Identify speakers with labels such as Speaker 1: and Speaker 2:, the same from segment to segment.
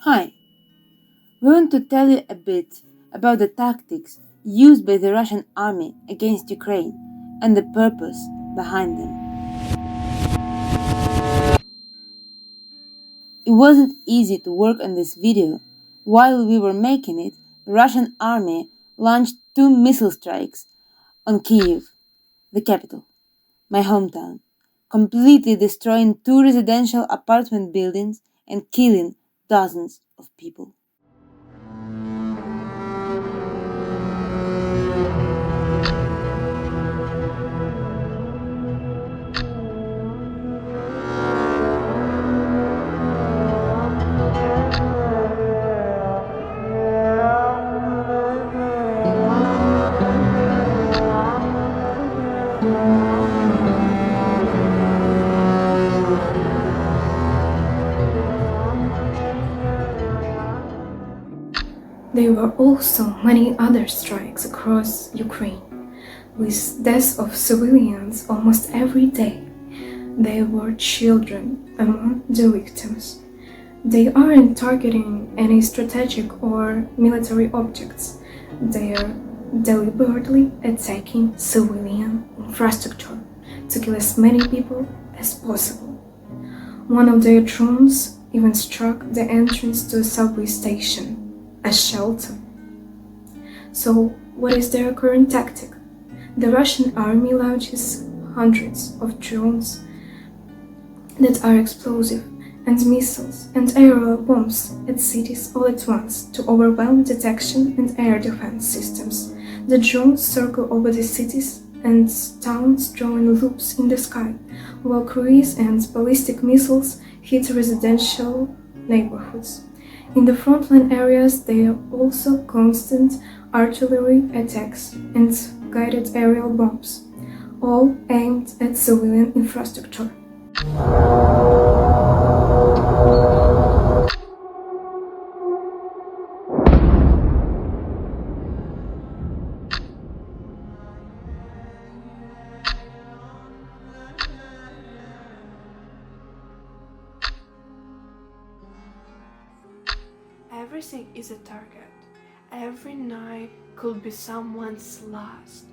Speaker 1: Hi, we want to tell you a bit about the tactics used by the Russian army against Ukraine and the purpose behind them. It wasn't easy to work on this video. While we were making it, the Russian army launched two missile strikes on Kiev, the capital, my hometown, completely destroying two residential apartment buildings and killing dozens of people.
Speaker 2: There were also many other strikes across Ukraine, with deaths of civilians almost every day. There were children among the victims. They aren't targeting any strategic or military objects. They are deliberately attacking civilian infrastructure to kill as many people as possible. One of their drones even struck the entrance to a subway station, a shelter. So, what is their current tactic? The Russian army launches hundreds of drones that are explosive, and missiles and aerial bombs at cities all at once to overwhelm detection and air defense systems. The drones circle over the cities and towns, drawing loops in the sky, while cruise and ballistic missiles hit residential neighborhoods. In the frontline areas, there are also constant artillery attacks and guided aerial bombs, all aimed at civilian infrastructure.
Speaker 3: Everything is a target. Every night could be someone's last.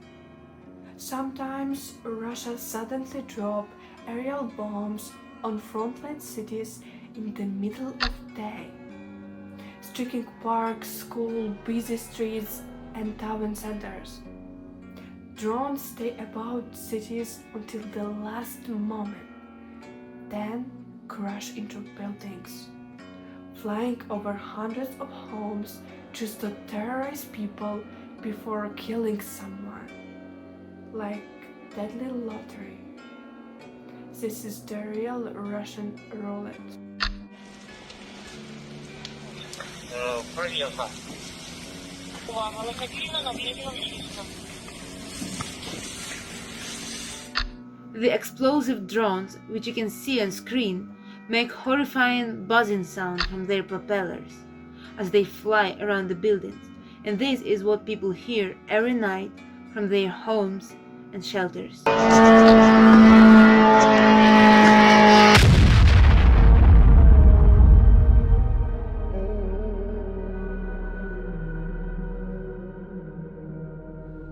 Speaker 3: Sometimes Russia suddenly drops aerial bombs on frontline cities in the middle of the day, striking parks, schools, busy streets, and town centers. Drones stay above cities until the last moment, then crash into buildings, flying over hundreds of homes just to terrorize people before killing someone, like deadly lottery. This is the real Russian roulette.
Speaker 4: Проверка. Увага, лошадина на медленном чистом.
Speaker 1: The explosive drones, which you can see on screen, make horrifying buzzing sound from their propellers as they fly around the buildings, and this is what people hear every night from their homes and shelters.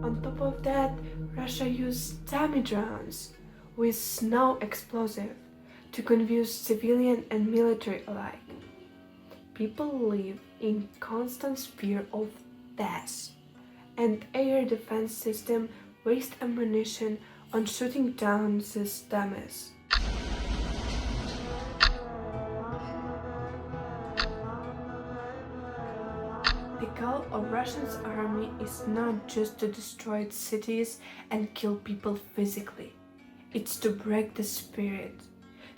Speaker 3: On top of that, Russia used dummy drones with snow explosive to confuse civilian and military alike. People live in constant fear of death, and air defense system waste ammunition on shooting down these dummies. The goal of Russia's army is not just to destroy cities and kill people physically. It's to break the spirit,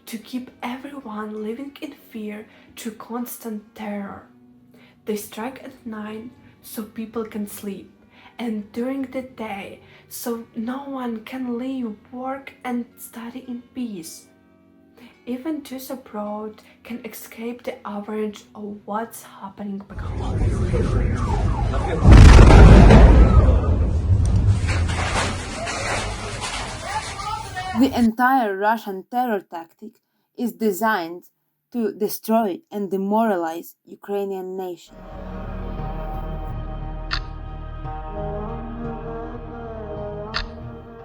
Speaker 3: to keep everyone living in fear through constant terror. They strike at night so people can sleep, and during the day so no one can live, work, and study in peace. Even those abroad can escape the average of what's happening back home.
Speaker 1: The entire Russian terror tactic is designed to destroy and demoralize Ukrainian nation.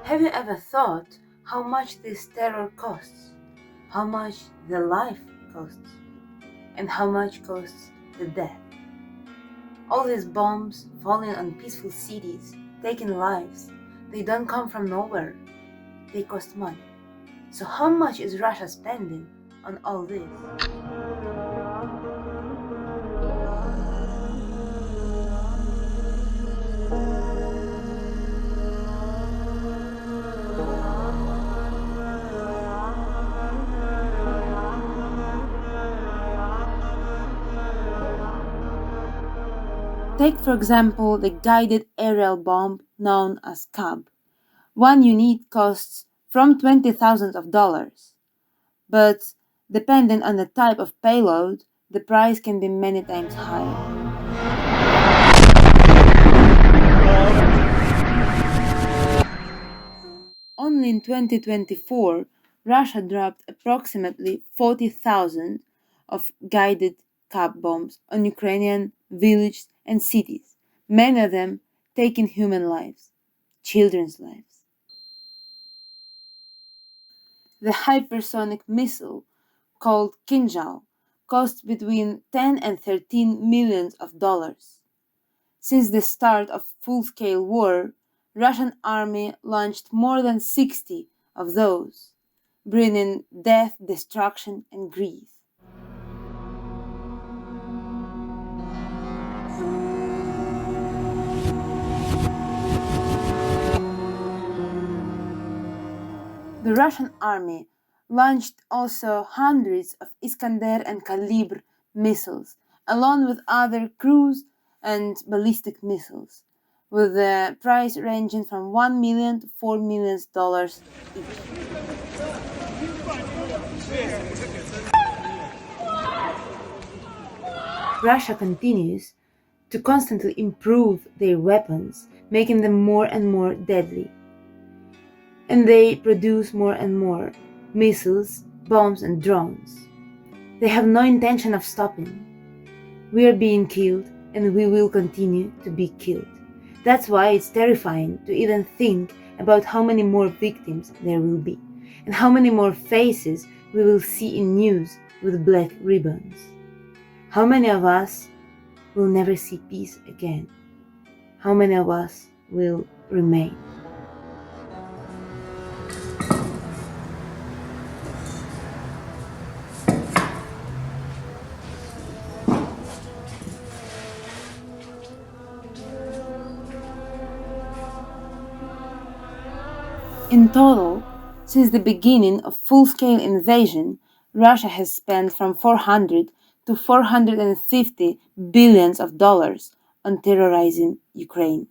Speaker 1: Have you ever thought how much this terror costs? How much the life costs? And how much costs the death? All these bombs falling on peaceful cities, taking lives, they don't come from nowhere. They cost money. So how much is Russia spending on all this? Take, for example, the guided aerial bomb known as CAB. One unit costs from $20,000, but depending on the type of payload, the price can be many times higher. Only in 2024, Russia dropped approximately 40,000 of guided CAB bombs on Ukrainian villages and cities, many of them taking human lives, children's lives. The hypersonic missile called Kinzhal cost between 10 and 13 millions of dollars. Since the start of full-scale war, Russian army launched more than 60 of those, bringing death, destruction, and grief. The Russian army launched also hundreds of Iskander and Kalibr missiles, along with other cruise and ballistic missiles, with the price ranging from $1 million to $4 million each. Russia continues to constantly improve their weapons, making them more and more deadly. And they produce more and more missiles, bombs, and drones. They have no intention of stopping. We are being killed, and we will continue to be killed. That's why it's terrifying to even think about how many more victims there will be, and how many more faces we will see in news with black ribbons. How many of us will never see peace again? How many of us will remain? In total, since the beginning of full-scale invasion, Russia has spent from 400 to 450 billions of dollars on terrorizing Ukraine.